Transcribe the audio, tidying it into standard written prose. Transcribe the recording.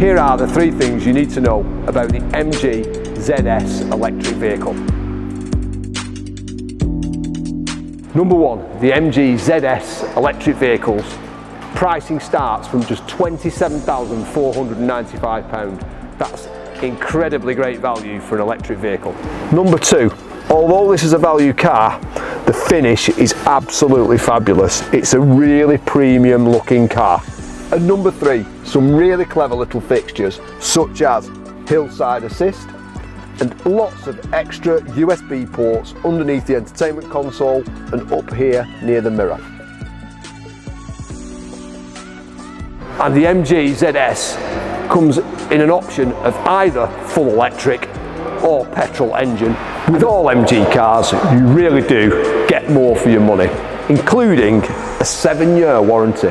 Here are the 3 things you need to know about the MG ZS electric vehicle. Number 1, the MG ZS electric vehicles. Pricing starts from just £27,495. That's incredibly great value for an electric vehicle. Number 2, although this is a value car, the finish is absolutely fabulous. It's a really premium looking car. And number 3, some really clever little fixtures such as hillside assist and lots of extra USB ports underneath the entertainment console and up here near the mirror. And the MG ZS comes in an option of either full electric or petrol engine. With all MG cars, you really do get more for your money, including a 7-year warranty.